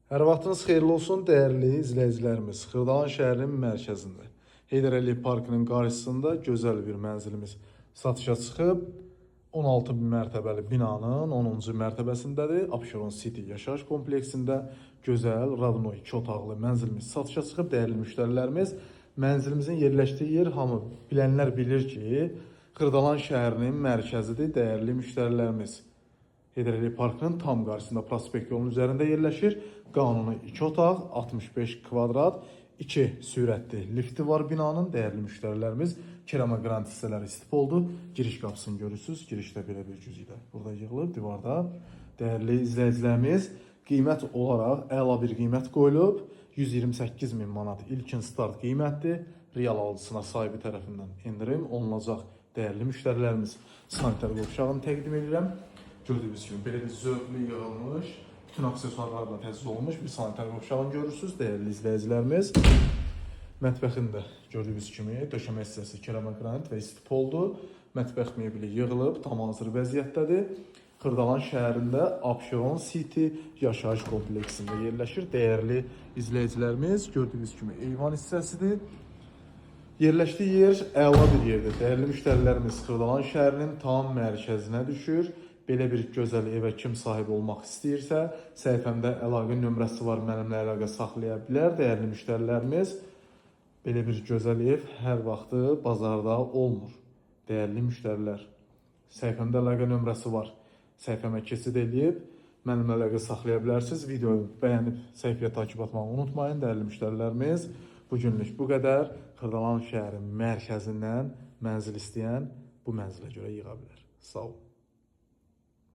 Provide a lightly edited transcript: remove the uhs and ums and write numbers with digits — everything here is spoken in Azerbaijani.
Hər vaxtınız xeyirli olsun, dəyərli izləyicilərimiz. Xırdalan şəhərinin mərkəzində, Heydər Əliyev Parkının qarşısında gözəl bir mənzilimiz satışa çıxıb. 16 mərtəbəli binanın 10-cu mərtəbəsindədir. Abşeron City yaşayış kompleksində gözəl Radno 2 otaqlı mənzilimiz satışa çıxıb. Dəyərli müştərilərimiz, mənzilimizin yerləşdiyi yer hamı bilənlər bilir ki, Xırdalan şəhərinin mərkəzidir. Dəyərli müştərilərimiz, Heydər Əliyev Parkının tam qarşısında prospekt yolunun üzərində yerləşir. Qanuni 2 otaq, 65 kvadrat, 2 sürətli lifti var binanın. Dəyərli müştərilərimiz, kerama qrant hissələri istif oldu. Giriş qapısını görürsünüz. Girişdə belə bir cüzükdə burada yığılıb divarda. Dəyərli izləyicilərimiz, qiymət olaraq əla bir qiymət qoyulub. 128 min manat ilkin start qiymətdir. Real alıcısına sahibi tərəfindən endirim olunacaq. Dəyərli müştərilərimiz, sanitar qovşağını təqdim edirəm. Gördüyünüz kimi belə bir zövqlü yığılmış, bütün aksesuarlarla təchiz olunmuş bir sanitar qovşağını görürsünüz, dəyərli izləyicilərimiz. Mətbəxində gördüyünüz kimi döşəmə hissəsi kerama qranit və istif oldu. Mətbəx mebeli yığılıb, tam hazır vəziyyətdədir. Xırdalan şəhərində Abşeron City yaşayış kompleksində yerləşir. Dəyərli izləyicilərimiz, gördüyünüz kimi eyvan hissəsidir. Yerləşdiyi yer əla bir yerdir. Dəyərli müştərilərimiz, Xırdalan şəhərinin tam mərkəzinə düşür. Belə bir gözəl evə kim sahib olmaq istəyirsə, səhifəmdə əlaqə nömrəsi var, mənimlə əlaqə saxlaya bilər. Dəyərli müştərilərimiz, belə bir gözəl ev hər vaxtı bazarda olmur. Dəyərli müştərilər, səhifəmdə əlaqə nömrəsi var. Səhifəmə keçid edib, mənimlə əlaqə saxlaya bilərsiniz. Videoyu bəyənib səhifəyə takib atmağı unutmayın. Dəyərli müştərilərimiz, bugünlük bu qədər. Xırdalan şəhərin mərkəzindən mənzil istəyən bu mənzilə görə yığa bilər. Sağ olun.